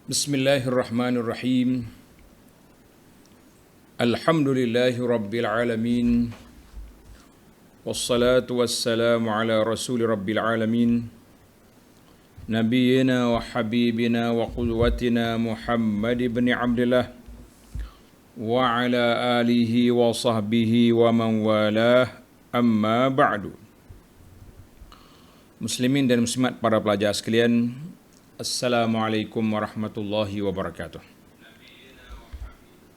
Bismillahirrahmanirrahim. Alhamdulillahi rabbil alamin. Wassalatu wassalamu ala rasuli rabbil alamin. Nabiyyina wa habibina wa qudwatina Muhammad ibn Abdullah wa ala alihi wa sahbihi wa man walah, amma ba'du. Muslimin dan muslimat, para pelajar sekalian, Assalamualaikum warahmatullahi wabarakatuh.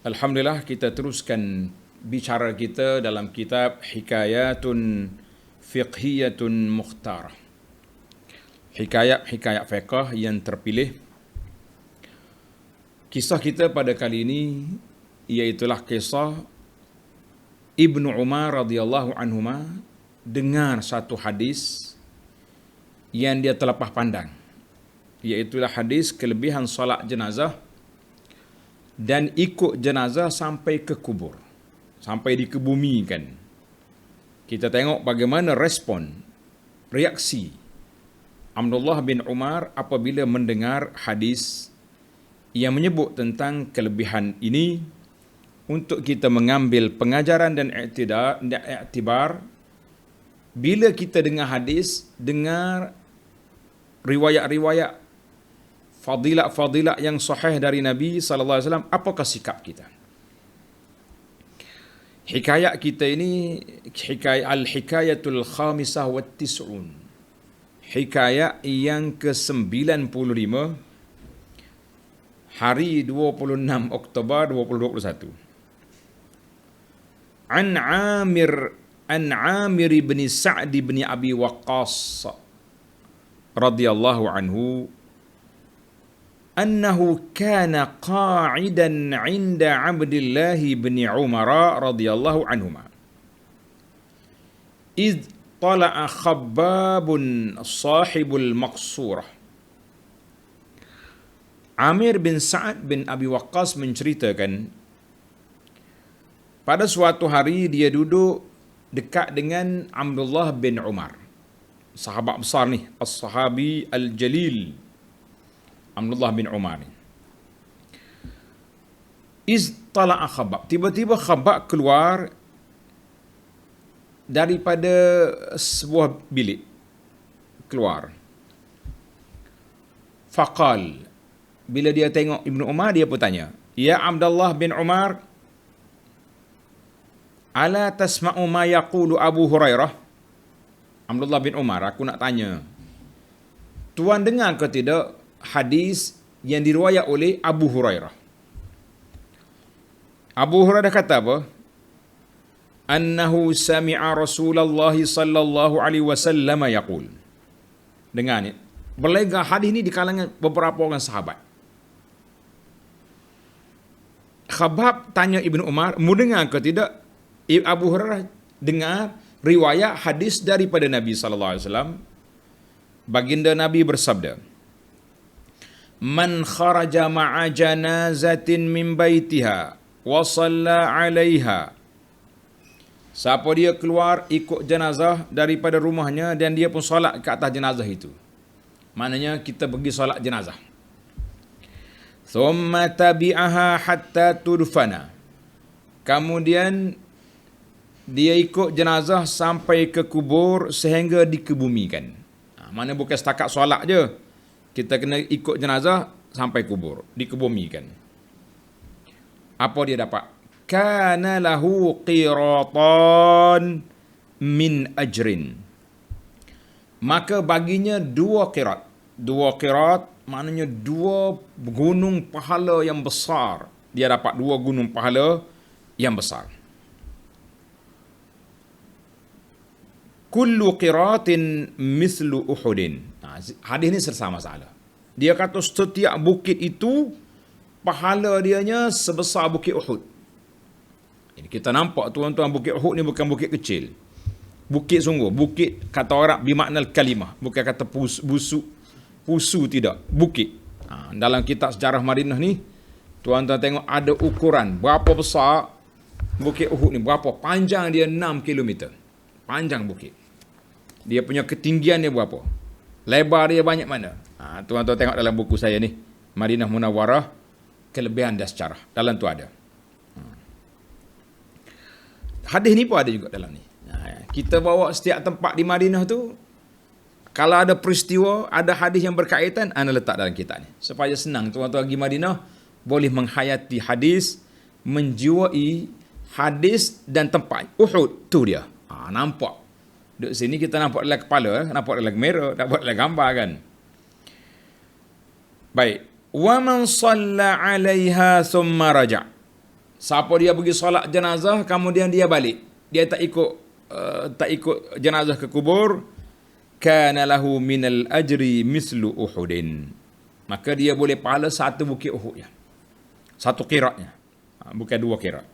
Alhamdulillah, kita teruskan bicara kita dalam kitab Hikayatun Fiqhiyatun Mukhtarah. Hikayat fiqh yang terpilih. Kisah kita pada kali ini iaitulah kisah Ibnu Umar radhiyallahu anhuma dengar satu hadis yang dia terlepas pandang, iaitulah hadis kelebihan solat jenazah dan ikut jenazah sampai ke kubur, sampai dikebumikan. Kita tengok bagaimana reaksi Abdullah bin Umar apabila mendengar hadis yang menyebut tentang kelebihan ini, untuk kita mengambil pengajaran dan iktibar. Bila kita dengar hadis, dengar riwayat-riwayat fadilat yang sahih dari Nabi sallallahu alaihi wasallam, apakah sikap kita? Hikayat kita ini al-hikayatul khamisah wa tis'un. Hikayat yang ke-95, hari 26 Oktober 2021. An Amir bin Sa'd bin Abi Waqqas radhiyallahu anhu annahu kana qa'idan 'inda Abdullah bin Umar radhiyallahu anhuma id tala'a Khabbabun sahibul maqsurah. Amir bin Sa'd bin Abi Waqqas menceritakan, pada suatu hari dia duduk dekat dengan Abdullah bin Umar, sahabat besar ni, as-sahabi al-jalil Abdullah bin Umar ni. Istala'a Khabbab, tiba-tiba Khabbab keluar daripada sebuah bilik, keluar. Faqal, bila dia tengok Ibnu Umar, dia pun tanya, ya Abdullah bin Umar, ala tasma'u ma yaqulu Abu Hurairah? Abdullah bin Umar, aku nak tanya, tuan dengar ke tidak hadis yang diriwayat oleh Abu Hurairah? Abu Hurairah kata apa? Annahu sami'a Rasulullah sallallahu alaihi wasallam yaqul. Dengar ni, berlegar hadis ni di kalangan beberapa orang sahabat. Khabbab tanya Ibnu Umar, mu dengar ke tidak Abu Hurairah dengar riwayat hadis daripada Nabi sallallahu alaihi wasallam? Baginda Nabi bersabda, man kharaja ma'a janazatin min baitiha wa shalla 'alaiha. Siapa dia keluar ikut jenazah daripada rumahnya dan dia pun solat ke atas jenazah itu. Maknanya kita pergi solat jenazah. Thumma tabi'aha hatta tudfana. Kemudian dia ikut jenazah sampai ke kubur sehingga dikebumikan. Mana bukan setakat solat je, kita kena ikut jenazah sampai kubur, dikebumikan. Apa dia dapat? Kana lahu qiratan min ajrin. Maka baginya dua qirat. Dua qirat maknanya dua gunung pahala yang besar. Dia dapat dua gunung pahala yang besar. Kullu qiratin mislu Uhudin. Hadis ni serta masalah. Dia kata setiap bukit itu pahala dianya sebesar bukit Uhud. Ini kita nampak tuan-tuan, bukit Uhud ni bukan bukit kecil. Bukit sungguh, bukit kata orang bimaknal kalimah, bukan kata pusu tidak, bukit. Dalam kitab sejarah Madinah ni, tuan-tuan tengok ada ukuran berapa besar bukit Uhud ni, berapa panjang dia, 6 km. Panjang bukit. Dia punya ketinggian dia berapa? Lebar dia banyak mana? Tuan-tuan tengok dalam buku saya ni. Madinah Munawwarah, kelebihan dan sejarah. Dalam tu ada. Hadis ni pun ada juga dalam ni. Kita bawa setiap tempat di Madinah tu, kalau ada peristiwa, ada hadis yang berkaitan, ana letak dalam kitab ni. Supaya senang tuan-tuan pergi Madinah, boleh menghayati hadis, menjiwai hadis dan tempat. Uhud, tu dia. Nampak. Duduk sini kita nampak dalam kepala, nampak dalam kamera, nampak dalam gambar kan. Baik. Wa man shalla 'alaiha thumma raja'. Siapa dia pergi solat jenazah kemudian dia balik. Dia tak ikut jenazah ke kubur, kana lahu minal ajri mislu Uhudin. Maka dia boleh pahala satu bukit Uhud ya. Satu qiratnya. Bukan dua qirat.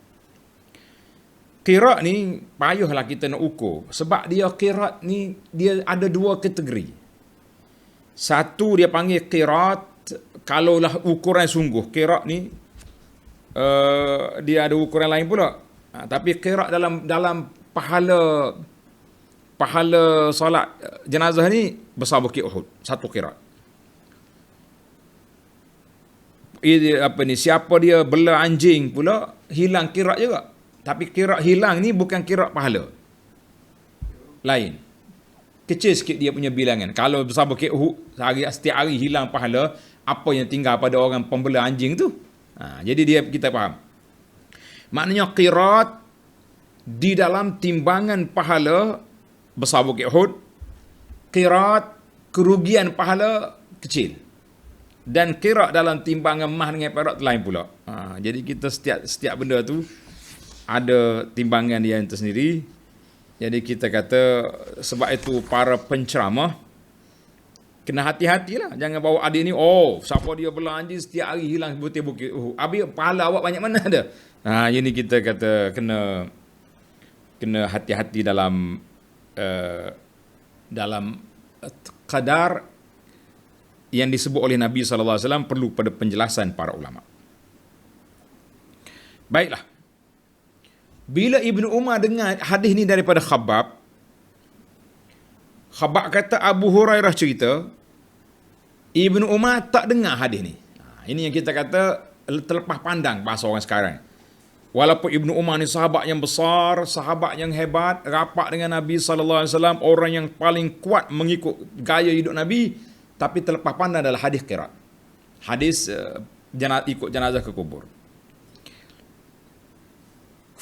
Qirat ni payahlah kita nak ukur sebab dia qirat ni dia ada dua kategori. Satu dia panggil qirat kalaulah ukuran sungguh. Qirat ni dia ada ukuran lain pula. Tapi qirat dalam pahala solat jenazah ni besar bukit Uhud, satu qirat. Siapa dia bela anjing pula hilang qirat juga. Tapi qirat hilang ni bukan qirat pahala. Lain. Kecil sikit dia punya bilangan. Kalau besar bukit Uhud, setiap hari hilang pahala, apa yang tinggal pada orang pembela anjing tu? Jadi kita faham. Maknanya qirat di dalam timbangan pahala besar bukit Uhud, qirat kerugian pahala kecil. Dan qirat dalam timbangan mah dengan perak lain pula. Jadi kita setiap benda tu ada timbangan dia yang tersendiri. Jadi kita kata sebab itu para penceramah kena hati-hatilah. Jangan bawa adik ni, siapa dia bela anjing setiap hari hilang bukit Uhud. Habis pahala awak banyak mana ada? Ini kita kata kena hati-hati dalam qadar yang disebut oleh Nabi SAW, perlu pada penjelasan para ulama. Baiklah. Bila Ibnu Umar dengar hadis ni daripada Khabbab kata Abu Hurairah cerita, Ibnu Umar tak dengar hadis ni. Ini yang kita kata terlepas pandang bahasa orang sekarang. Walaupun Ibnu Umar ni sahabat yang besar, sahabat yang hebat, rapat dengan Nabi SAW, orang yang paling kuat mengikut gaya hidup Nabi, tapi terlepas pandang adalah hadis qirat. Hadis ikut jenazah ke kubur.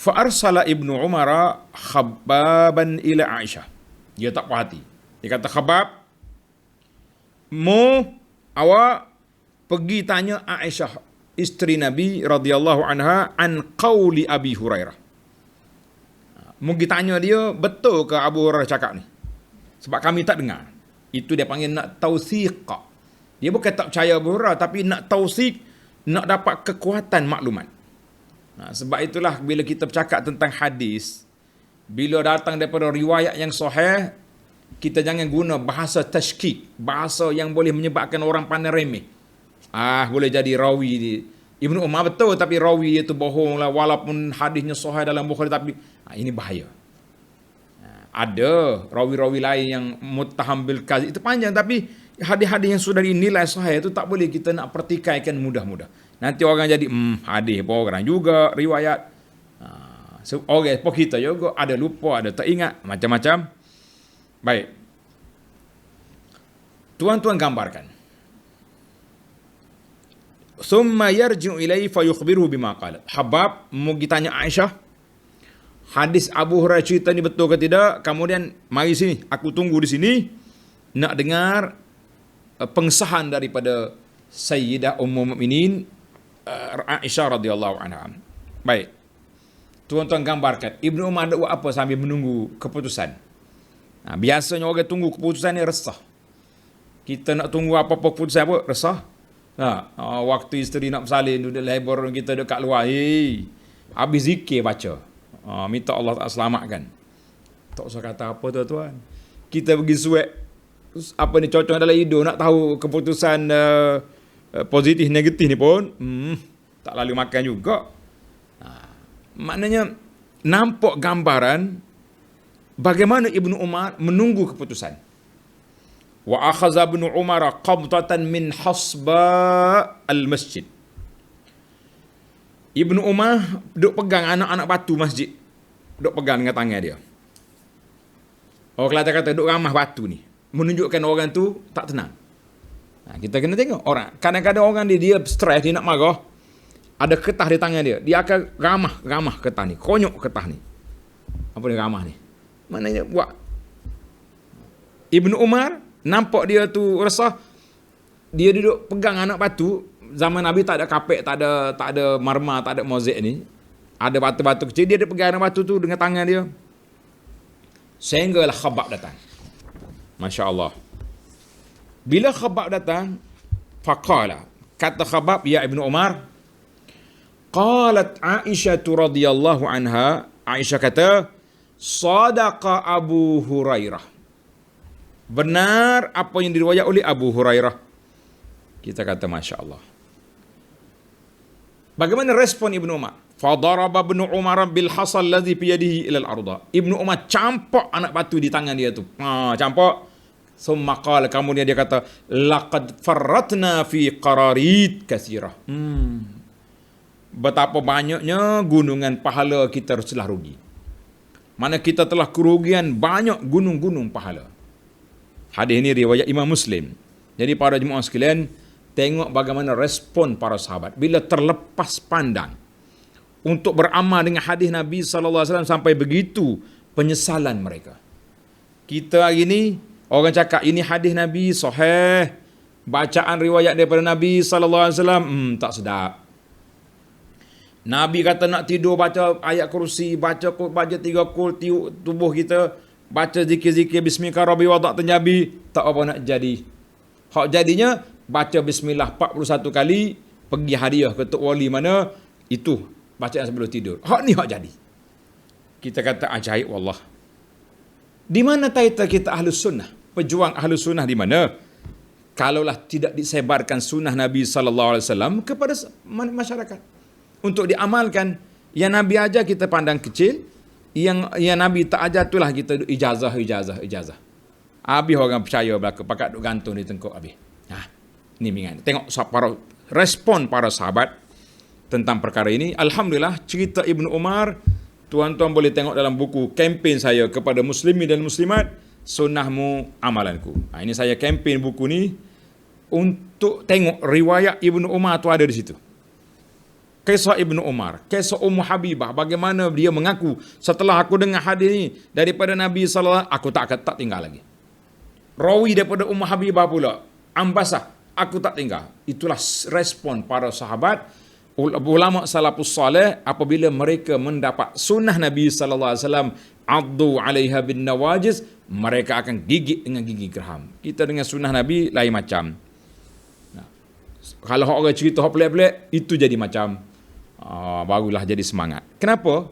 Fa'arsala Ibnu Umar Khabbaban ila Aisyah. Dia tak puas hati. Dia kata, Khabbab, awak pergi tanya Aisyah, isteri Nabi radhiyallahu anha, an qauli Abi Hurairah. Mungkin tanya dia, betul ke Abu Hurairah cakap ni? Sebab kami tak dengar. Itu dia panggil nak tausiq. Dia bukan tak percaya Abu Hurairah, tapi nak tausiq, nak dapat kekuatan maklumat. Sebab itulah bila kita bercakap tentang hadis, bila datang daripada riwayat yang sahih, kita jangan guna bahasa tashkik, bahasa yang boleh menyebabkan orang pandang remeh. Boleh jadi rawi Ibnu Umar betul, tapi rawi itu bohong lah, walaupun hadisnya sahih dalam Bukhari, tapi ini bahaya. Ada rawi-rawi lain yang muttaham bil kadzib, itu panjang, tapi hadis-hadis yang sudah dinilai sahih itu tak boleh kita nak pertikaikan mudah-mudah. Nanti orang jadi hadis pun orang juga riwayat. Orang pun kita juga ada lupa, ada tak ingat, macam-macam. Baik. Tuan-tuan gambarkan. Thumma yarji'u ilaihi fayukhbiruhu bima qala. Habab mau tanya Aisyah, hadis Abu Hurairah cerita ni betul ke tidak? Kemudian mari sini, aku tunggu di sini nak dengar pengesahan daripada Sayyidah Ummul Mukminin Aisyah radhiyallahu anha. Baik. Tuan-tuan gambarkan, Ibnu Umar ada buat apa sambil menunggu keputusan? Biasanya orang tunggu keputusan ni resah. Kita nak tunggu apa-apa keputusan apa? Resah. Waktu isteri nak bersalin, duduk lebar kita dekat luar. Habis zikir baca. Minta Allah tak selamatkan. Tak usah kata apa tuan-tuan. Kita pergi suat cocok dalam hidung, nak tahu keputusan positif negatif ni pun tak lalu makan juga. Maknanya nampak gambaran bagaimana Ibnu Umar menunggu keputusan. Wa akhadha Ibnu Umar qabdatan min hasba al-masjid. Ibnu Umar duk pegang anak-anak batu masjid. Duk pegang dengan tangan dia. Orang Kelantan kata duk ramah batu ni. Menunjukkan orang tu tak tenang. Kita kena tengok orang. Kadang-kadang orang dia stres, dia nak marah. Ada ketah di tangan dia. Dia akan ramah ketah ni. Konyok ketah ni. Apa dia ramah ni? Maknanya buat. Ibnu Umar nampak dia tu resah. Dia duduk pegang anak batu. Zaman Nabi tak ada kapek, tak ada marmar, tak ada mozaik ni. Ada batu-batu kecil. Dia ada pegang anak batu tu dengan tangan dia. Sehinggalah Khabbab datang. Masya Allah. Bila Khabbab datang, faqala. Kata Khabbab, ya Ibnu Umar. Qalat Aisyah radhiyallahu anha. Aisyah kata, Sadaqa Abu Hurairah. Benar apa yang diriwayat oleh Abu Hurairah. Kita kata Masya Allah. Bagaimana respon Ibnu Umar? Fadaraba Ibnu Umar bil hasal ladzi fi yadihi ila al-ardh. Ibnu Umar campak anak batu di tangan dia tu. Campak. Summa qala, kemudian dia kata, laqad farratna fi qararit katsirah. Betapa banyaknya gunungan pahala kita telah rugi. Mana kita telah kerugian banyak gunung-gunung pahala. Hadis ini riwayat Imam Muslim. Jadi para jemaah sekalian, tengok bagaimana respon para sahabat bila terlepas pandang untuk beramal dengan hadis Nabi sallallahu alaihi wasallam sampai begitu penyesalan mereka. Kita hari ini orang cakap ini hadis Nabi sahih, bacaan riwayat daripada Nabi sallallahu alaihi wasallam tak sedap. Nabi kata nak tidur baca ayat kursi, baca 3 kul tiup tubuh kita, baca zikir-zikir bismika rabbi wada'tu jabi, tak apa nak jadi. Hak jadinya baca bismillah 41 kali, pergi hadiah ke tok wali mana, itu bacaan sebelum tidur. Hak ni hak jadi. Kita kata ajaib wallah. Di mana title kita Ahlus Sunnah? Pejuang Ahlus Sunnah di mana? Kalaulah tidak disebarkan sunnah Nabi sallallahu alaihi wasallam kepada masyarakat untuk diamalkan, yang Nabi ajar kita pandang kecil, yang Nabi tak ajar itulah kita ijazah. Habis orang percaya belaka pakat duk gantung di tengkuk habis. Ni mingan. Tengok respon para sahabat tentang perkara ini. Alhamdulillah, cerita Ibnu Umar, tuan-tuan boleh tengok dalam buku kempen saya kepada muslimin dan muslimat, sunnahmu amalanku. Ini saya kempen buku ni untuk tengok riwayat Ibnu Umar tu ada di situ. Kisah Ibnu Umar, kisah Ummu Habibah, bagaimana dia mengaku setelah aku dengar hadis ini daripada Nabi sallallahu alaihi wasallam, aku tak tinggal lagi. Rawi daripada Ummu Habibah pula, Ambasah, aku tak tinggal. Itulah respon para sahabat, ulama salafus salih apabila mereka mendapat sunnah Nabi sallallahu alaihi wasallam, addu 'alaiha bin nawajiz, mereka akan gigit dengan gigi geraham. Kita dengan sunnah Nabi lain macam. Kalau orang cerita hak pelik-pelik, itu jadi macam barulah jadi semangat. Kenapa?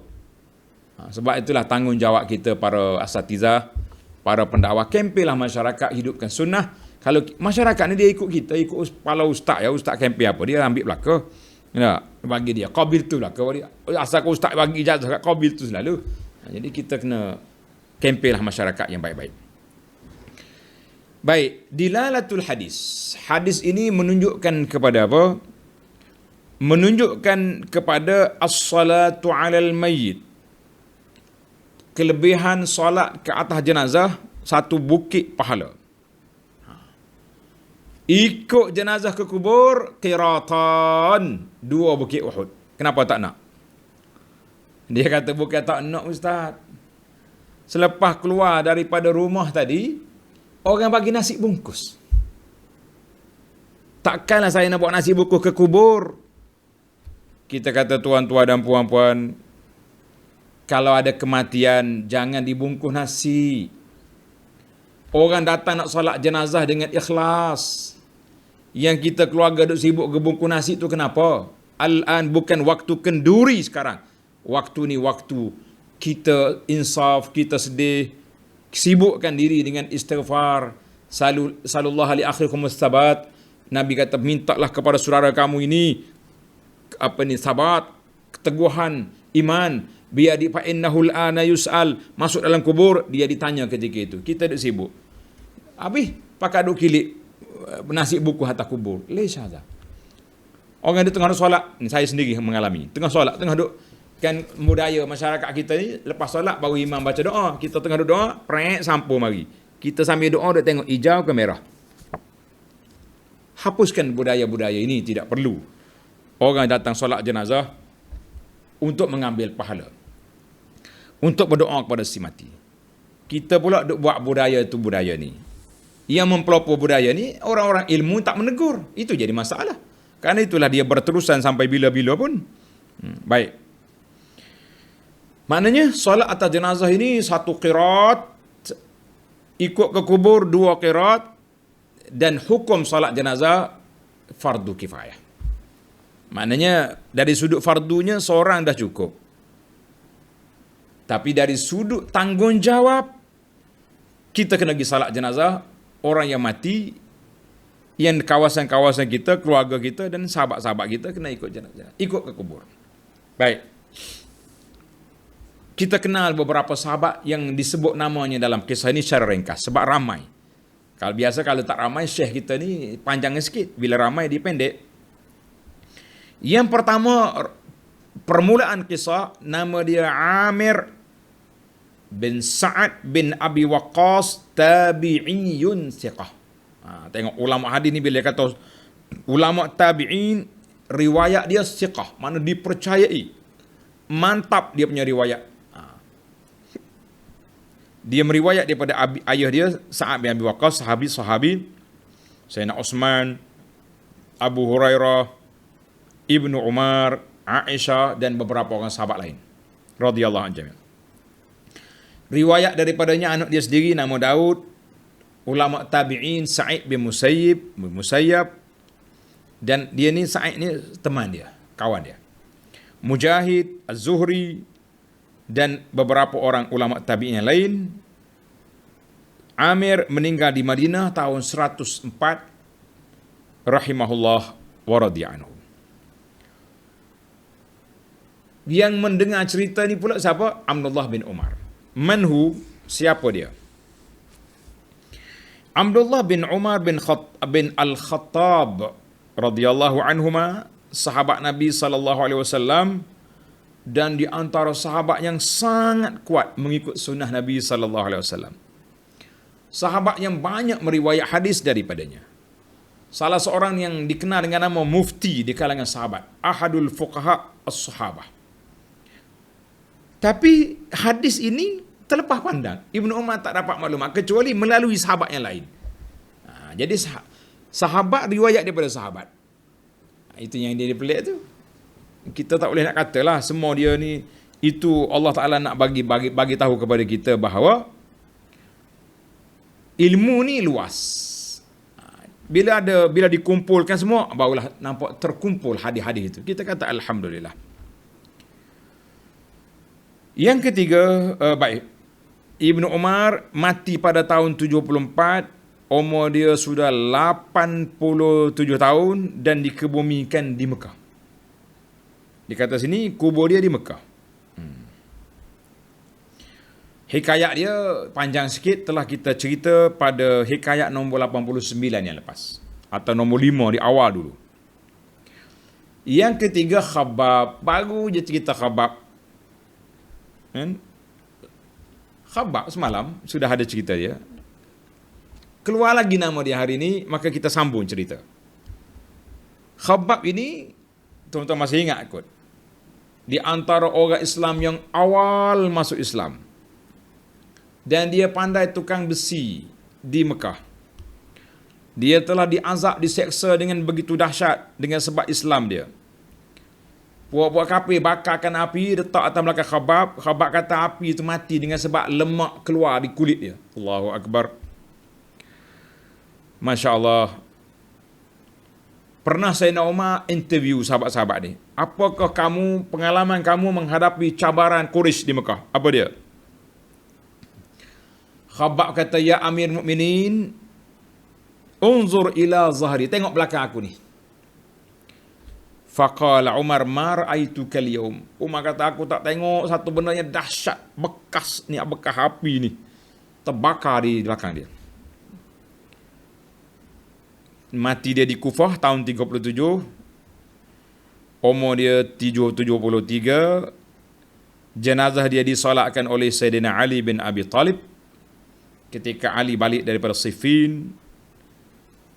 Sebab itulah tanggungjawab kita para asatizah, para pendakwah, kempenlah masyarakat hidupkan sunnah. Kalau masyarakat ni dia ikut kita, ikut kepala ustaz ya, ustaz kempen apa, dia ambil belaka. Ya, bagi dia qabil tu belaka dia. Asal ustaz bagi ijazah kat qabil tu selalu. Jadi kita kena kempenlah masyarakat yang baik-baik. Baik, dilalatul hadis. Hadis ini menunjukkan kepada apa? Menunjukkan kepada as-salatu 'alal mayyit. Kelebihan solat ke atas jenazah, satu bukit pahala. Ikut jenazah ke kubur, qiratan, 2 bukit Uhud. Kenapa tak nak? Dia kata bukan tak nak ustaz. Selepas keluar daripada rumah tadi, orang bagi nasi bungkus. Takkanlah saya nak bawa nasi bungkus ke kubur. Kita kata tuan-tuan dan puan-puan, kalau ada kematian, jangan dibungkus nasi. Orang datang nak solat jenazah dengan ikhlas. Yang kita keluarga duk sibuk ke bungkus nasi tu kenapa? Al-an bukan waktu kenduri sekarang. Waktu ni waktu kita insaf, kita sedih, sibukkan diri dengan istighfar. Sallallahu alaihi akhirukum sabat. Nabi kata, mintalah kepada saudara kamu ini sabat, keteguhan iman, biar di fa innahul ana yus'al, masuk dalam kubur dia ditanya ketika itu. Kita duk sibuk. Habis pakai duk kilik nasi buku hatta kubur. Lesha dah. Orang di tengah solat, ni saya sendiri mengalami. Tengah solat, tengah duk kan budaya masyarakat kita ni lepas solat baru imam baca doa. Kita tengah duk doa, prek sampo mari. Kita sambil doa duk tengok hijau ke merah. Hapuskan budaya-budaya ini, tidak perlu. Orang datang solat jenazah untuk mengambil pahala. Untuk berdoa kepada si mati. Kita pula duk buat budaya tu budaya ni. Yang mempelopor budaya ni, orang-orang ilmu tak menegur. Itu jadi masalah. Kerana itulah dia berterusan sampai bila-bila pun. Baik. Maknanya, solat atas jenazah ini 1 qiraat, ikut ke kubur 2 qiraat, dan hukum solat jenazah fardu kifayah. Maknanya, dari sudut fardunya, seorang dah cukup. Tapi dari sudut tanggungjawab, kita kena pergi solat jenazah, orang yang mati, yang kawasan-kawasan kita, keluarga kita dan sahabat-sahabat kita kena ikut jenazah, ikut ke kubur. Baik. Kita kenal beberapa sahabat yang disebut namanya dalam kisah ini secara ringkas sebab ramai. Kalau biasa kalau tak ramai, syekh kita ni panjangnya sikit. Bila ramai dia pendek. Yang pertama, permulaan kisah, nama dia Amir bin Sa'ad bin Abi Waqqas tabi'iyun siqah. Tengok ulama hadis ni bila dia kata ulama tabi'in, riwayat dia siqah, mana dipercayai, mantap dia punya riwayat. Dia meriwayat daripada ayah dia Sa'ad bin Abi Waqqas, sahabi Sayyidina Utsman, Abu Hurairah, Ibnu Umar, Aisyah dan beberapa orang sahabat lain radhiyallahu anhum. Riwayat daripadanya anak dia sendiri nama Daud, ulama tabi'in Sa'id bin Musayyab, dan dia ni Sa'id ni teman dia, kawan dia. Mujahid, Az-Zuhri dan beberapa orang ulama tabi'in yang lain. Amir meninggal di Madinah tahun 104 rahimahullah wa radhiya anhu. Yang mendengar cerita ni pula siapa? Abdullah bin Umar. Manhu, siapa dia? Abdullah bin Umar bin Al-Khattab radhiyallahu anhuma, sahabat Nabi sallallahu alaihi wasallam dan di antara sahabat yang sangat kuat mengikut sunnah Nabi sallallahu alaihi wasallam. Sahabat yang banyak meriwayat hadis daripadanya. Salah seorang yang dikenal dengan nama mufti di kalangan sahabat, ahadul fuqaha as-sahabah. Tapi hadis ini terlepas pandang. Ibnu Umar tak dapat maklumat kecuali melalui sahabat yang lain. Jadi sahabat riwayat daripada sahabat. Itu yang dia pelik tu. Kita tak boleh nak katalah semua dia ni, itu Allah Ta'ala nak bagi tahu kepada kita bahawa ilmu ni luas. Bila dikumpulkan semua, barulah nampak terkumpul hadis-hadis itu. Kita kata alhamdulillah. Yang ketiga, baik. Ibnu Umar mati pada tahun 74, umur dia sudah 87 tahun dan dikebumikan di Mekah. Di kata sini, kubur dia di Mekah. Hikayat dia panjang sikit, telah kita cerita pada hikayat nombor 89 yang lepas. Atau nombor 5 di awal dulu. Yang ketiga, Khabbab. Baru je cerita Khabbab. Khabbab semalam sudah ada cerita dia. Keluar lagi nama dia hari ini, maka kita sambung cerita. Khabbab ini, tuan-tuan masih ingat kot, di antara orang Islam yang awal masuk Islam. Dan dia pandai tukang besi di Mekah. Dia telah diazab, diseksa dengan begitu dahsyat dengan sebab Islam dia. Buat-buat kafir bakarkan api, letak atas belakang Khabbab. Khabbab kata api itu mati dengan sebab lemak keluar di kulit dia. Allahu Akbar. Masya Allah. Pernah Sayyidina Umar interview sahabat-sahabat ni. Apakah pengalaman kamu menghadapi cabaran Quraisy di Mekah? Apa dia? Khabbab kata, ya Amir Mukminin, unzur ila zahri. Tengok belakang aku ni. Faqala Umar, ma ra'aituka al-yawm. Umar kata, aku tak tengok satu benda yang dahsyat, bekas api ni terbakar di belakang dia. Mati dia di Kufah tahun 37. Umur dia 73. Jenazah dia disolatkan oleh Sayyidina Ali bin Abi Talib. Ketika Ali balik daripada Siffin,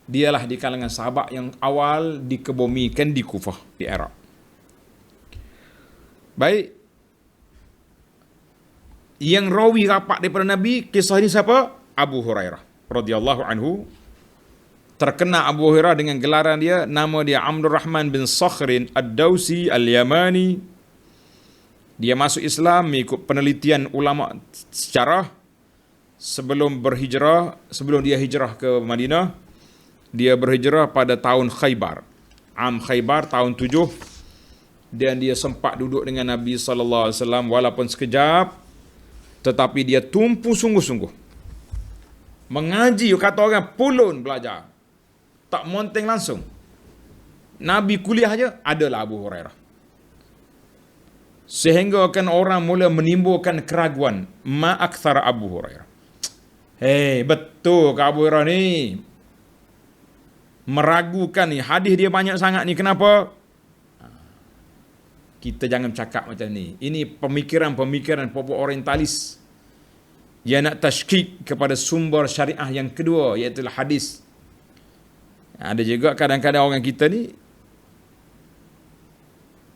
dialah di kalangan sahabat yang awal dikebumikan di Kufah, di Iraq. Baik. Yang rawi rapat daripada Nabi, kisah ini siapa? Abu Hurairah radhiyallahu anhu. Terkenal Abu Hurairah dengan gelaran dia, nama dia Abdul Rahman bin Sakhrin Ad-Dausi Al-Yamani. Dia masuk Islam mengikut penelitian ulama sejarah sebelum dia hijrah ke Madinah. Dia berhijrah pada tahun Khaybar. Khaybar tahun 7. Dan dia sempat duduk dengan Nabi sallallahu alaihi wasallam walaupun sekejap, tetapi dia tumpu sungguh-sungguh. Mengaji, kata orang, pulun belajar. Tak monteng langsung. Nabi kuliah aja, adalah Abu Hurairah. Sehingga kan orang mula menimbulkan keraguan. Ma akthar Abu Hurairah. Betul ke Abu Hurairah ni? Meragukan ni. Hadis dia banyak sangat ni. Kenapa? Kita jangan cakap macam ni. Ini pemikiran-pemikiran pokok orientalis yang nak tashkik kepada sumber syariah yang kedua, iaitu hadis. Ada juga kadang-kadang orang kita ni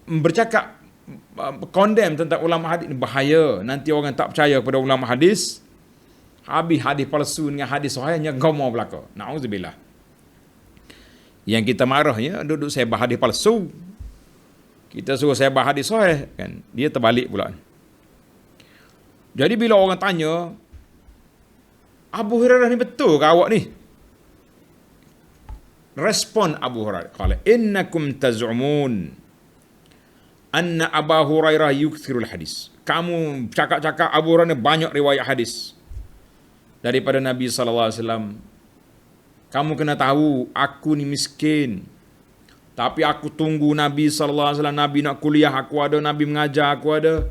bercakap condemn tentang ulama hadis ni, bahaya. Nanti orang tak percaya kepada ulama hadis, habis hadis palsu dengan hadis sahihnya gomo belaka. Nauzubillah. Yang kita marahnya duduk sebab hadis palsu, kita suruh sebab hadis sahih, kan dia terbalik pula. Jadi bila orang tanya, Abu Hurairah ni betul ke awak ni? Respon Abu Hurairah, qala innakum taz'umun anna Abu Hurairah yukthirul hadis. Kamu cakap-cakap Abu Hurairah banyak riwayat hadis daripada Nabi sallallahu alaihi wasallam. Kamu kena tahu, aku ni miskin, tapi aku tunggu Nabi sallallahu alaihi wasallam. Nabi nak kuliah, aku ada. Nabi mengajar, aku ada.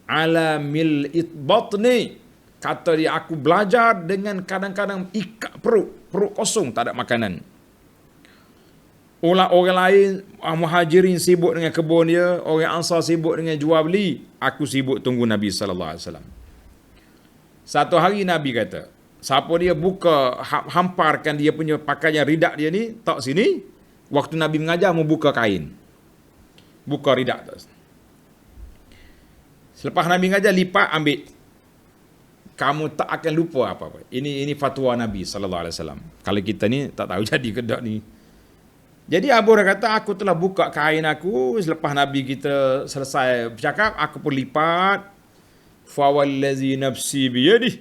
Ala mil'it batni, kata dia, aku belajar dengan kadang-kadang ikat perut kosong, tak ada makanan. Orang lain, muhajirin sibuk dengan kebun dia, orang Ansar sibuk dengan jual beli, aku sibuk tunggu Nabi sallallahu alaihi wasallam. Satu hari Nabi kata, siapa dia buka, hamparkan dia punya pakaian ridak dia ni, tak sini. Waktu Nabi mengajar, mau buka kain, buka ridak tak. Selepas Nabi mengajar, lipat, ambil. Kamu tak akan lupa apa-apa. Ini fatwa Nabi sallallahu alaihi wasallam. Kalau kita ni tak tahu jadi ke tak ni. Jadi Abu Hurairah kata, aku telah buka kain aku selepas Nabi kita selesai bercakap, aku pun lipat. Fa wallazi nafsi biyadihi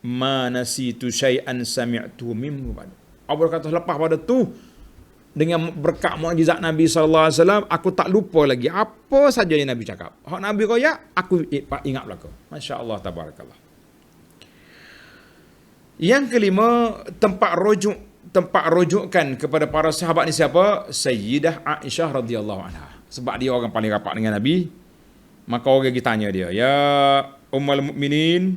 ma nasitu syai'an sami'tu minhu. Abu Hurairah kata, lepas pada tu, dengan berkat mukjizat Nabi sallallahu alaihi wasallam, aku tak lupa lagi apa saja yang Nabi cakap. Hak Nabi royak, aku ingat belaka. Masya-Allah, tabarakallah. Yang kelima, tempat rujukan kepada para sahabat ni siapa? Sayyidah Aisyah radhiyallahu anha. Sebab dia orang paling rapat dengan Nabi. Maka orang pergi tanya dia, ya Ummul Mukminin,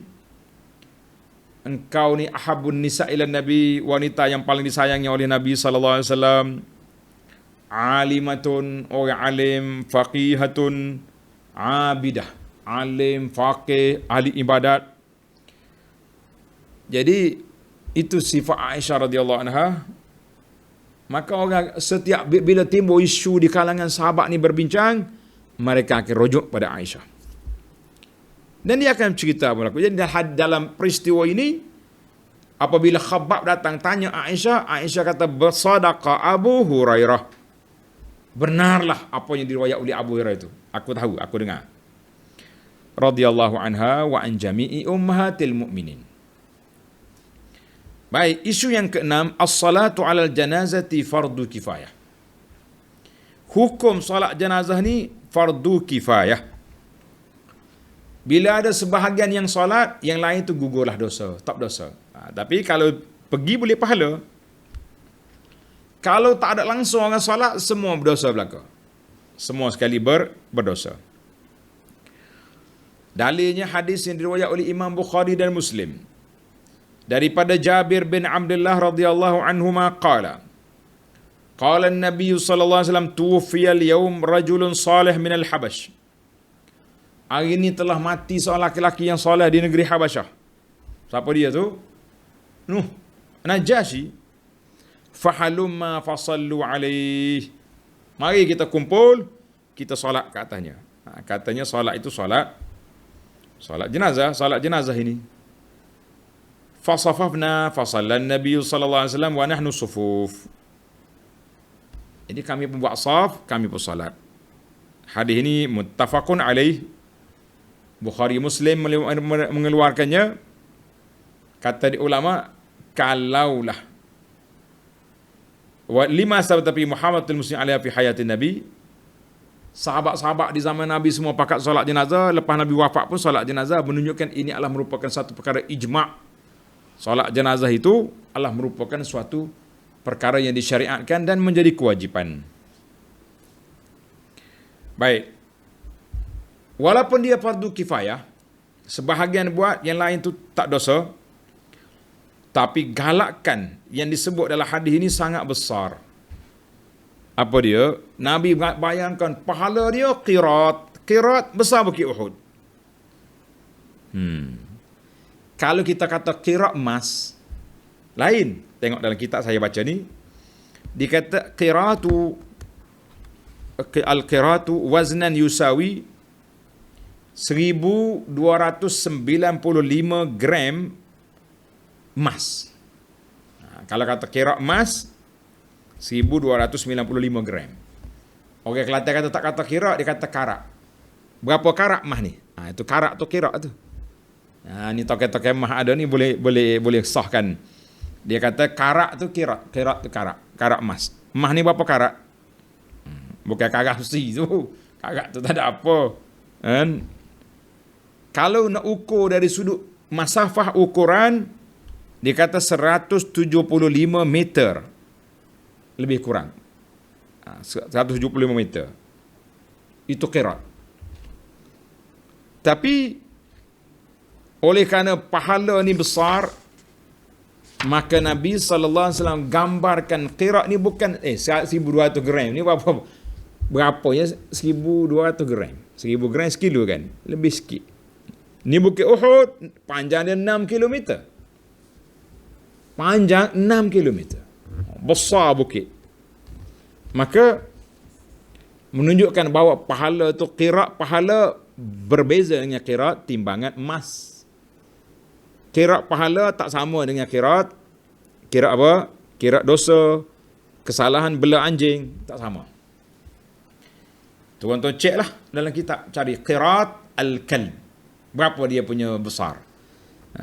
engkau ni ahabun nisa ila Nabi, wanita yang paling disayangi oleh Nabi sallallahu alaihi wasallam. Alimatun, orang alim, faqihatun, abidah, alim, faqih, ahli ibadat. Jadi itu sifat Aisyah radhiyallahu anha. Maka orang setiap bila timbul isu di kalangan sahabat ni berbincang, mereka akan rujuk pada Aisyah. Dan dia akan cerita berlaku. Jadi dalam peristiwa ini, apabila Khabbab datang tanya Aisyah, Aisyah kata, bersadaqa Abu Hurairah. Benarlah apa yang diriwayat oleh Abu Hurairah itu. Aku tahu, aku dengar. Radhiyallahu anha wa an jami'i ummahatil mu'minin. Baik, isu yang keenam, as-salatu 'alal janazati fardu kifayah. Hukum solat jenazah ni fardu kifayah. Bila ada sebahagian yang solat, yang lain tu gugurlah dosa, tak dosa. Tapi kalau pergi boleh pahala. Kalau tak ada langsung orang solat, semua berdosa belaka. Semua sekali berdosa. Dalilnya hadis yang diriwayat oleh Imam Bukhari dan Muslim. Daripada Jabir bin Abdullah radhiyallahu anhuma qala, Qala an-nabiy sallallahu alaihi wasallam tuwfiya al-yawm rajulun salih min al-Habash. Hari ini telah mati seorang laki-laki yang soleh di negeri Habasyah. Siapa dia tu? Nuh, Najashi. Fahalumma fasallu alaih. Mari kita kumpul, kita solat ke atasnya. Katanya solat itu solat jenazah ini. Fasafafna fasallan Nabi sallallahu alaihi wasallam wa nahnu sufuf. Jadi kami pun buat saf, kami pun solat. Hadis ini muttafaqun alaih. Bukhari Muslim mengeluarkannya. Kata di ulama, kalaulah wa lima sabatapi Muhammadul muslim alaihi fi hayatin Nabi, sahabat-sahabat di zaman Nabi semua pakat solat jenazah, lepas Nabi wafat pun solat jenazah, menunjukkan ini adalah merupakan satu perkara ijma'. Solat jenazah itu adalah merupakan suatu perkara yang disyariatkan dan menjadi kewajipan. Baik. Walaupun dia fardu kifayah, sebahagian buat, yang lain tu tak dosa, tapi galakkan yang disebut dalam hadis ini sangat besar. Apa dia? Nabi bayangkan pahala dia qirat besar bukit Uhud. Kalau kita kata qirat emas, lain. Tengok dalam kitab saya baca ni, dikata al-qiratu waznan yusawi 1295 gram emas. Kalau kata qirat emas 1295 gram. Orang Kelantan kata tak kata qirat, dia kata karat. Berapa karat emas ni? Itu karat tu qirat tu. Ni token-token emas ada ni boleh sahkan. Dia kata karat tu qirat tu karat emas. Emas ni berapa karat? Bukan karat besi tu. Karat tu tak ada apa. Kan? Kalau nak ukur dari sudut masafah ukuran, dia kata 175 meter. Lebih kurang. 175 meter. Itu qirat. Tapi, oleh kerana pahala ni besar, maka Nabi SAW gambarkan qirat ni bukan 1200 gram. Ni berapa ya? 1200 gram. 1000 gram sekilo kan? Lebih sikit. Ni Bukit Uhud, panjang dia 6 km. Panjang 6 km. Besar bukit. Maka menunjukkan bahawa pahala tu pahala berbeza dengan qirat timbangan emas. Qirat pahala tak sama dengan qirat apa? Qirat dosa, kesalahan bela anjing, tak sama. Tuan-tuan cek lah dalam kitab, cari qirat al-kalb. Berapa dia punya besar.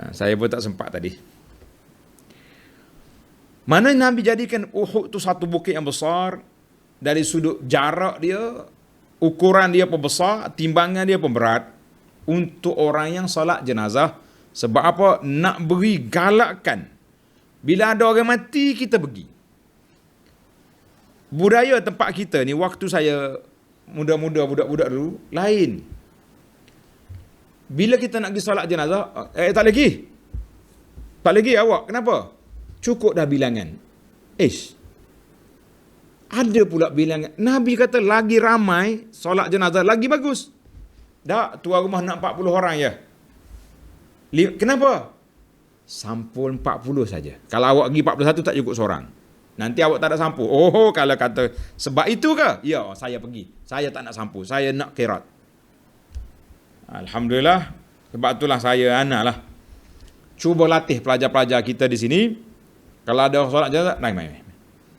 Saya pun tak sempat tadi. Mana Nabi jadikan Uhud tu satu bukit yang besar, dari sudut jarak dia, ukuran dia pun besar, timbangan dia pun berat, untuk orang yang solat jenazah. Sebab apa? Nak beri galakkan. Bila ada orang mati, kita pergi. Budaya tempat kita ni, waktu saya muda-muda, budak-budak dulu, lain. Bila kita nak pergi solat jenazah, tak lagi awak, kenapa? Cukup dah bilangan. Ada pula bilangan. Nabi kata lagi ramai solat jenazah, lagi bagus. Tak, tuan rumah nak 40 orang je. Kenapa? Sampul 40 saja. Kalau awak pergi 41 tak cukup seorang. Nanti awak tak ada sampul. Oh, kalau kata sebab itu ke? Ya, saya pergi. Saya tak nak sampul. Saya nak qirat. Alhamdulillah. Sebab itulah saya lah. Cuba latih pelajar-pelajar kita di sini. Kalau ada solat jenazah, naik.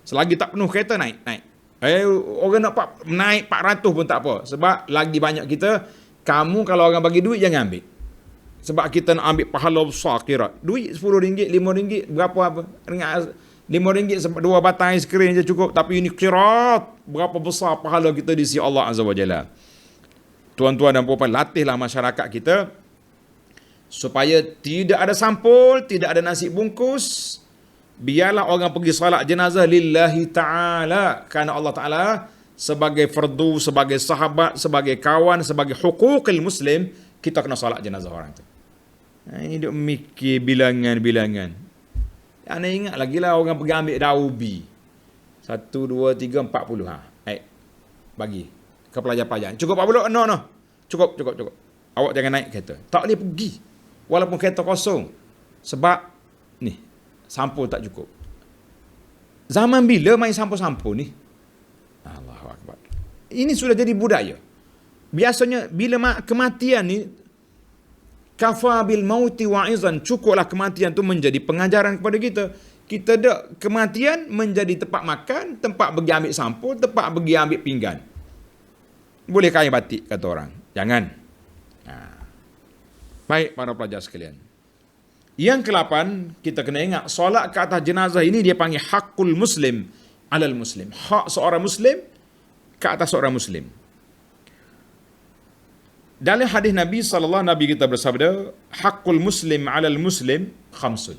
Selagi tak penuh kereta, naik. Orang nak naik 400 pun tak apa. Sebab lagi banyak kita. Kamu kalau orang bagi duit, jangan ambil. Sebab kita nak ambil pahala besar qirat. Duit RM10, RM5, berapa apa? RM5 dua batang aiskrim je cukup. Tapi ini qirat. Berapa besar pahala kita di sisi Allah Azza wa Jalla. Tuan-tuan dan puan-puan, latihlah masyarakat kita supaya tidak ada sampul, tidak ada nasi bungkus. Biarlah orang pergi salat jenazah lillahi ta'ala. Kerana Allah Ta'ala sebagai fardu, sebagai sahabat, sebagai kawan, sebagai hukukil muslim, kita kena salat jenazah orang tu. Ini duk mikir bilangan-bilangan. Anda ingat lagi lah orang pergi ambil daubi. 1, 2, 3, 40. Bagi ke pelajar-pelajar. Cukup 40? No. Cukup. Awak jangan naik kereta. Tak boleh pergi. Walaupun kereta kosong. Sebab ni, sampul tak cukup. Zaman bila main sampul-sampul ni? Allahu Akbar. Ini sudah jadi budaya. Biasanya bila kematian ni, kafa bil mauti wa'izan, cukuplah kematian tu menjadi pengajaran kepada kita. Kita dak kematian menjadi tempat makan, tempat pergi ambil sampul, tempat pergi ambil pinggan. Boleh kain batik, kata orang. Jangan. Baik para pelajar sekalian. Yang ke-8, kita kena ingat, solat ke atas jenazah ini dia panggil hakul muslim alal muslim. Hak seorang muslim ke atas seorang muslim. Dalam hadis Nabi sallallahu Nabi kita bersabda, hakul muslim alal muslim khamsun.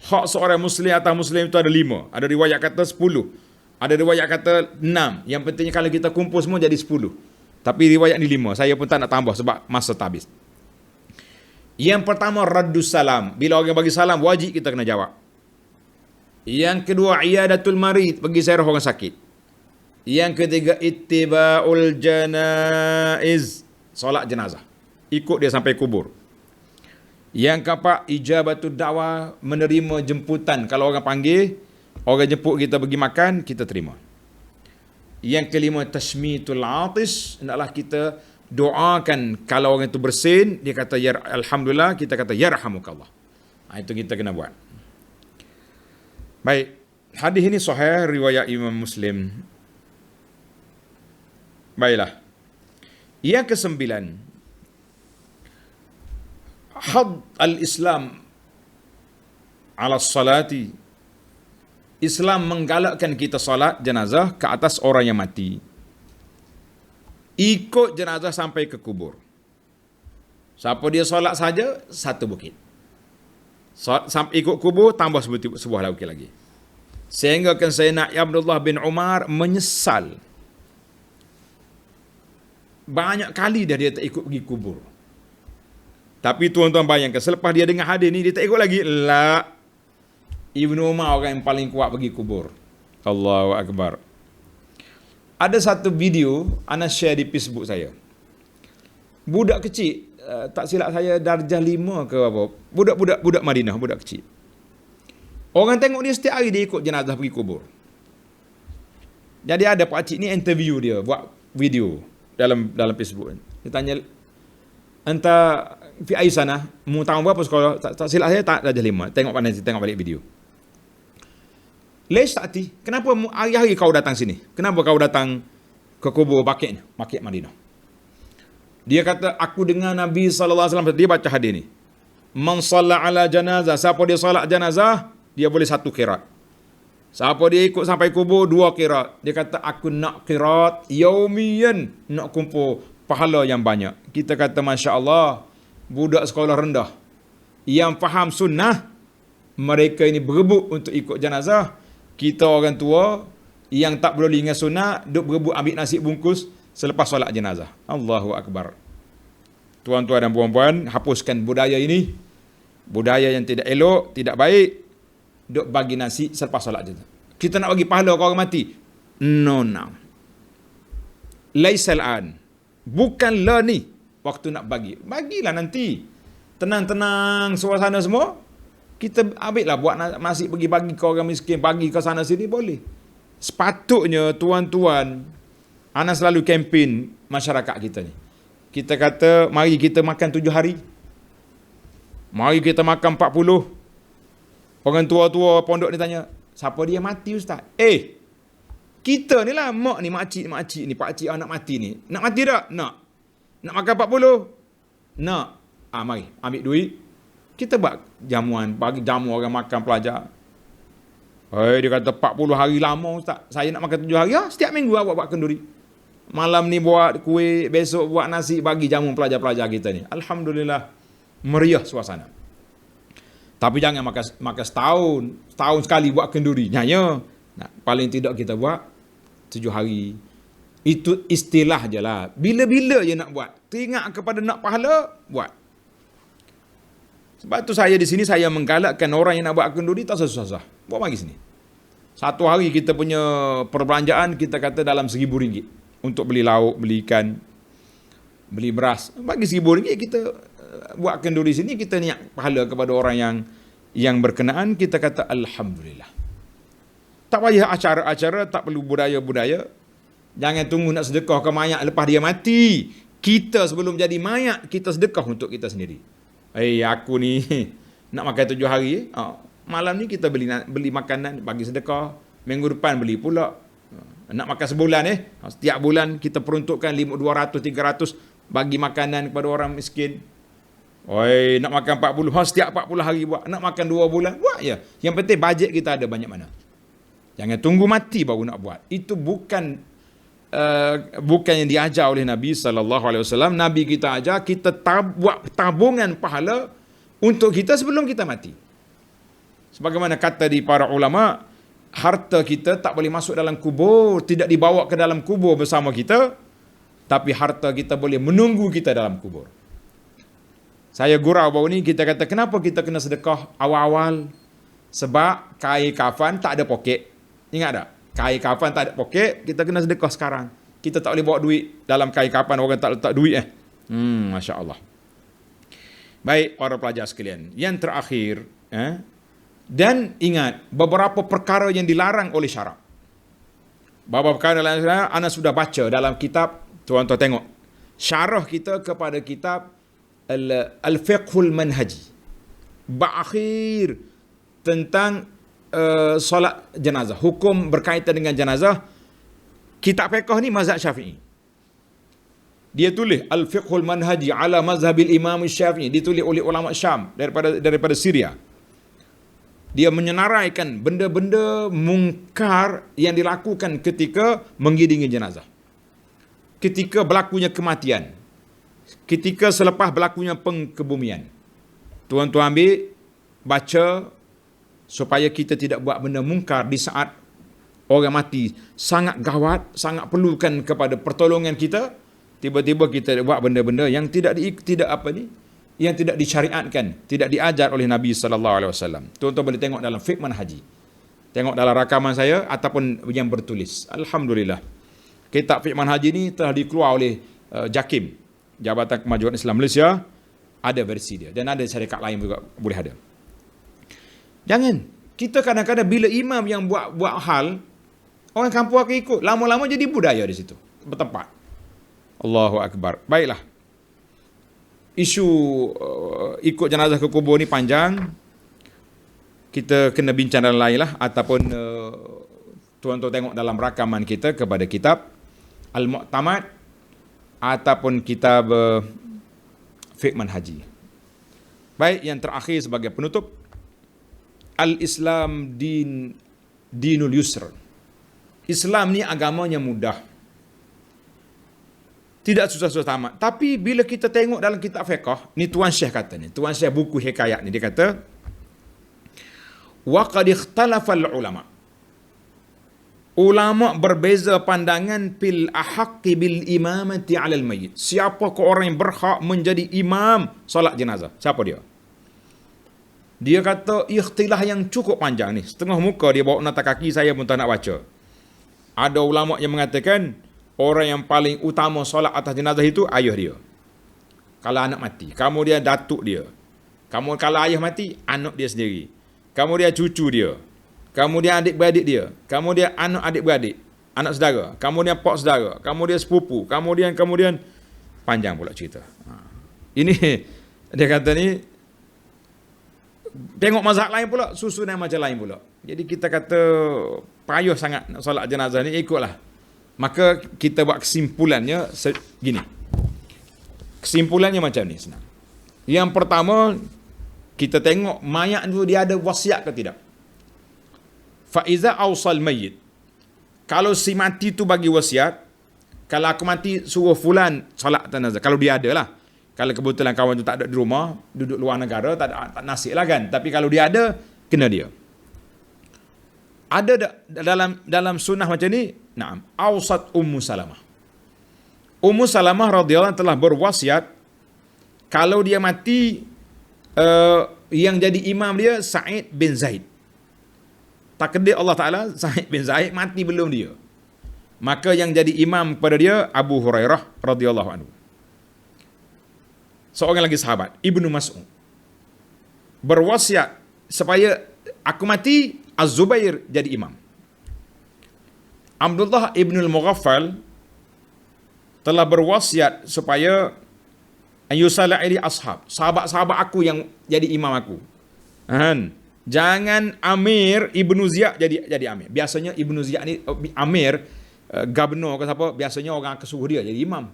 Hak seorang muslim atas muslim itu ada 5. Ada riwayat kata 10. Ada riwayat kata 6. Yang pentingnya kalau kita kumpul semua jadi 10. Tapi riwayat ni 5. Saya pun tak nak tambah sebab masa tak habis. Yang pertama, raddus salam. Bila orang bagi salam, wajib kita kena jawab. Yang kedua, iyadatul marid. Pergi ziarah orang sakit. Yang ketiga, ittiba'ul janaiz. Solat jenazah. Ikut dia sampai kubur. Yang keempat, ijabatul da'wah. Menerima jemputan. Kalau orang panggil, orang jemput kita pergi makan, kita terima. Yang kelima, tashmitul atis. Hendaklah kita doakan kalau orang itu bersin, dia kata ya alhamdulillah, kita kata yarhamukallah. Itu kita kena buat. Baik, hadis ini sahih riwayat Imam Muslim. Baiklah. Yang ke-9, had al-Islam ala salati. Islam menggalakkan kita salat jenazah ke atas orang yang mati. Ikut jenazah sampai ke kubur. Siapa dia solat saja, satu bukit. Sampai ikut kubur, tambah sebuah bukit lagi. Sehingga kan Sayyidina Abdullah bin Umar menyesal. Banyak kali dah dia tak ikut pergi kubur. Tapi tuan-tuan bayangkan, selepas dia dengar hadis ni, dia tak ikut lagi. La. Ibnu Umar orang yang paling kuat pergi kubur. Allahu Akbar. Ada satu video ana share di Facebook saya. Budak kecil, tak silap saya darjah 5 ke apa. Budak Madinah, budak kecil. Orang tengok dia setiap hari dia ikut jenazah pergi kubur. Jadi ada pak cik ni interview dia, buat video dalam Facebook. Dia tanya, "Anta fi ai sana? Mu tahun berapa sekolah?" Tak silap saya tak darjah 5. Tengok pandai, tengok balik video. Lesh ta'ti, kenapa hari-hari kau datang sini? Kenapa kau datang ke kubur Baqi' Madinah? Dia kata, aku dengar Nabi SAW, dia baca hadis ni. Man shalla ala janazah, siapa dia salat janazah, dia boleh 1 qirat. Siapa dia ikut sampai kubur, 2 qirat. Dia kata, aku nak qirat yaumiyan, nak kumpul pahala yang banyak. Kita kata, Masya Allah, budak sekolah rendah yang faham sunnah, mereka ini berebut untuk ikut jenazah. Kita orang tua yang tak boleh ingat sunnah, duk berebut ambil nasi bungkus selepas solat jenazah. Allahu Akbar. Tuan-tuan dan puan-puan, hapuskan budaya ini. Budaya yang tidak elok, tidak baik. Duk bagi nasi selepas solat jenazah. Kita nak bagi pahala kalau orang mati? No. Laisal an. Bukanlah ni waktu nak bagi. Bagilah nanti. Tenang-tenang suasana semua. Kita ambillah buat nasi pergi bagi ke orang miskin, bagi ke sana sini boleh. Sepatutnya tuan-tuan, ana selalu kempen masyarakat kita ni. Kita kata mari kita makan 7 hari. Mari kita makan 40. Orang tua-tua pondok ni tanya, siapa dia mati ustaz? Kita ni lah mak ni, makcik ni, pakcik anak mati ni. Nak mati tak? Nak. Nak makan 40? Nak. Mari ambil duit. Kita buat jamuan, bagi jamu orang makan pelajar. Dia kata 40 hari lama ustaz. Saya nak makan 7 hari. Setiap minggu awak buat kenduri. Malam ni buat kuih, besok buat nasi, bagi jamu pelajar-pelajar kita ni. Alhamdulillah, meriah suasana. Tapi jangan makan setahun sekali buat kenduri. Nyanya. Nah, paling tidak kita buat 7 hari. Itu istilah je lah. Bila-bila je nak buat. Teringat kepada nak pahala, buat. Sebab tu saya di sini saya menggalakkan orang yang nak buat kenduri tak susah-susah. Bawa mari sini. Satu hari kita punya perbelanjaan kita kata dalam RM1,000 untuk beli lauk, beli ikan, beli beras. Bagi RM1,000 kita buat kenduri sini, kita niat pahala kepada orang yang berkenaan, kita kata alhamdulillah. Tak payah acara-acara, tak perlu budaya-budaya. Jangan tunggu nak sedekah ke mayat lepas dia mati. Kita sebelum jadi mayat, kita sedekah untuk kita sendiri. Aku ni nak makan 7 hari. Malam ni kita beli makanan, bagi sedekah. Minggu depan beli pula. Nak makan sebulan setiap bulan kita peruntukkan 200, 300 bagi makanan kepada orang miskin. Nak makan 40, setiap 40 hari buat. Nak makan 2 bulan, buat je. Yang penting bajet kita ada banyak mana. Jangan tunggu mati baru nak buat. Itu bukan yang diajar oleh Nabi SAW. Nabi kita ajar kita buat tabungan pahala untuk kita sebelum kita mati. Sebagaimana kata di para ulama, harta kita tak boleh masuk dalam kubur, tidak dibawa ke dalam kubur bersama kita, tapi harta kita boleh menunggu kita dalam kubur. Saya gurau baru ni, kita kata kenapa kita kena sedekah awal-awal? Sebab kain kafan tak ada poket. Ingat tak? Kain kafan tak ada poket, kita kena sedekah sekarang. Kita tak boleh bawa duit dalam kain kafan, orang tak letak duit Masya Allah. Baik para pelajar sekalian, yang terakhir, dan ingat beberapa perkara yang dilarang oleh syarak. Beberapa perkara yang dilarang, anda sudah baca dalam kitab, tuan-tuan tengok syarah kita kepada kitab Al-Fiqhul Manhaji, berakhir tentang solat jenazah, hukum berkaitan dengan jenazah. Kitab fiqh ni mazhab Syafi'i. Dia tulis Al-Fiqhul Manhaji ala mazhabil Imam Syafi'i, ditulis oleh ulama Syam daripada Syria. Dia menyenaraikan benda-benda mungkar yang dilakukan ketika mengiringi jenazah, ketika berlakunya kematian, ketika selepas berlakunya pengkebumian. Tuan-tuan ambil, baca, supaya kita tidak buat benda mungkar di saat orang mati. Sangat gawat, sangat perlukan kepada pertolongan kita. Tiba-tiba kita buat benda-benda yang yang tidak disyariatkan, tidak diajar oleh Nabi SAW. Tuan-tuan boleh tengok dalam Fiqh Manhaji, tengok dalam rakaman saya ataupun yang bertulis. Alhamdulillah, kitab Fiqh Manhaji ni telah dikeluar oleh JAKIM, Jabatan Kemajuan Islam Malaysia. Ada versi dia, dan ada syarikat lain juga boleh ada. Jangan, kita kadang-kadang bila imam yang buat hal, orang kampung akan ikut. Lama-lama jadi budaya di situ, bertempat. Allahu Akbar. Baiklah. Isu ikut jenazah ke kubur ni panjang. Kita kena bincang dalam lain lah. Ataupun tuan-tuan tengok dalam rakaman kita kepada kitab Al-Mu'tamad ataupun kitab Fiqh Manhaji. Baik, yang terakhir sebagai penutup, Al-Islam dinul yusr. Islam ni agamanya mudah, tidak susah-susah amat. Tapi bila kita tengok dalam kitab fiqh, ni Tuan Syekh kata ni, Tuan Syekh buku hikayat ni, dia kata, wa qad ikhtalafa al-ulama. Ulama berbeza pandangan fil ahaqqi bil imamati 'ala al-mayyit. Siapakah orang yang berhak menjadi imam solat jenazah? Siapa dia? Dia kata ikhtilah yang cukup panjang ni. Setengah muka dia bawa nota kaki, saya pun tak nak baca. Ada ulama yang mengatakan orang yang paling utama solat atas jenazah itu ayah dia, kalau anak mati. Kemudian datuk dia. Kalau ayah mati, anak dia sendiri. Kemudian cucu dia. Kemudian adik-beradik dia. Kemudian anak adik-beradik, anak saudara. Kemudian pak saudara. Kemudian sepupu. Kemudian panjang pula cerita. Ini dia kata ni, tengok mazhab lain pula, susunan macam lain pula. Jadi kita kata payah sangat nak solat jenazah ni, ikutlah. Maka kita buat kesimpulannya gini. Kesimpulannya macam ni, senang. Yang pertama, kita tengok mayat tu dia ada wasiat ke tidak. Fa iza awsal mayyit, kalau si mati tu bagi wasiat, kalau aku mati suruh fulan solat jenazah, kalau dia ada lah. Kalau kebetulan kawan tu tak ada di rumah, duduk luar negara, tak nasib lah kan. Tapi kalau dia ada, kena dia. Ada dalam sunnah macam ni. Naam, awsat Ummu Salamah. Ummu Salamah radhiyallahu anha telah berwasiat, kalau dia mati, yang jadi imam dia Sa'id bin Zaid. takdir Allah Ta'ala, Sa'id bin Zaid mati belum dia. Maka yang jadi imam pada dia Abu Hurairah radhiyallahu anhu. Seorang lagi sahabat, Ibnu Mas'ud, berwasiat supaya aku mati, Az-Zubair jadi imam. Abdullah ibn al-Mughaffal telah berwasiat supaya ayusala ili ashab, sahabat-sahabat aku yang jadi imam aku. Jangan Amir Ibnu Ziyad jadi amir. Biasanya Ibnu Ziyad ni amir, gubernur ke siapa, biasanya orang akan suruh dia jadi imam.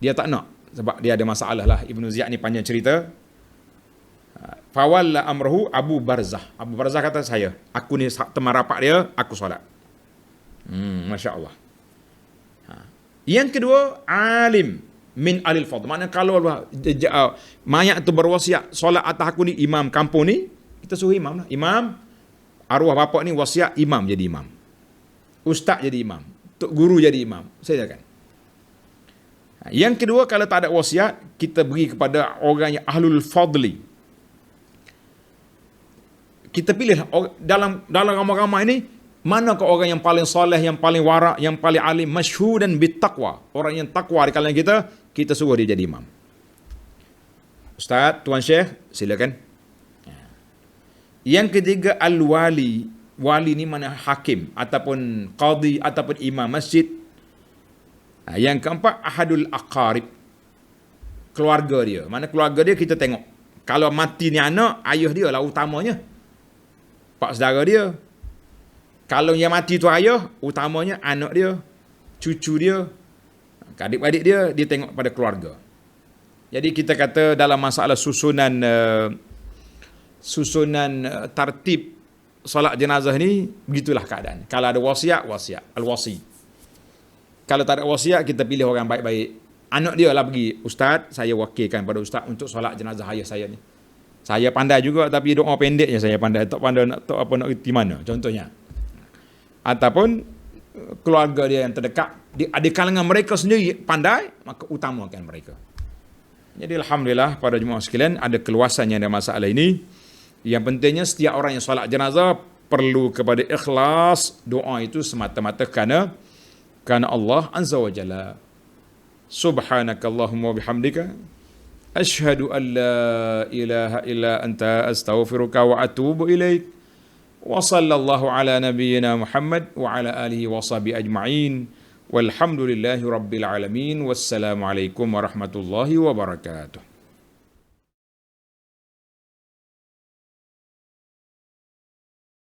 Dia tak nak sebab dia ada masalah lah. Ibnu Ziyad ni panjang cerita. Fawalla amruhu Abu Barzah. Abu Barzah kata, saya, aku ni teman rapat dia, aku solat. Masya Allah. Yang kedua, alim min alil fadl. Maknanya kalau mayat tu berwasiat solat atas aku ni, imam kampung ni, kita suruh imam lah. Imam, arwah bapak ni wasiat, imam jadi imam. Ustaz jadi imam. Tok guru jadi imam. Saya kan. Yang kedua, kalau tak ada wasiat, kita beri kepada orang yang ahlul fadli. Kita pilih dalam ramai-ramai ini, manakah orang yang paling soleh, yang paling warak, yang paling alim, masyhur dan bittaqwa. Orang yang takwa di kalangan kita, kita suruh dia jadi imam. Ustaz, Tuan Syekh, silakan. Yang ketiga, al-wali. Wali ni mana hakim, ataupun qadi, ataupun imam masjid. Yang keempat, ahadul aqarib. Keluarga dia. Mana keluarga dia kita tengok. Kalau mati ni anak, ayah dia lah utamanya. Pak saudara dia. Kalau yang mati tu ayah, utamanya anak dia, cucu dia, adik-adik dia, dia tengok pada keluarga. Jadi kita kata dalam masalah susunan tartib solat jenazah ni, begitulah keadaan. Kalau ada wasiat, al-wasi. Kalau tak ada wasiat, kita pilih orang baik-baik. Anak dia lah pergi, ustaz, saya wakilkan pada ustaz untuk solat jenazah ayah saya ni. Saya pandai juga, tapi doa pendek je saya pandai. Tak pandai nak tahu apa nak reti mana, contohnya. Ataupun keluarga dia yang terdekat, di kalangan mereka sendiri pandai, maka utamakan mereka. Jadi alhamdulillah pada jemaah sekalian, ada keluasannya dalam masalah ini. Yang pentingnya setiap orang yang solat jenazah perlu kepada ikhlas, doa itu semata-mata kerana Allah Azza wa Jalla. Subhanakallahumma bihamdika asyhadu an la ilaha illa anta astaghfiruka wa atubu ilaik. Wa sallallahu ala nabiyyina Muhammad wa ala alihi wa sahbihi ajma'in. Walhamdulillahi rabbil alamin. Wassalamu alaikum warahmatullahi wabarakatuh.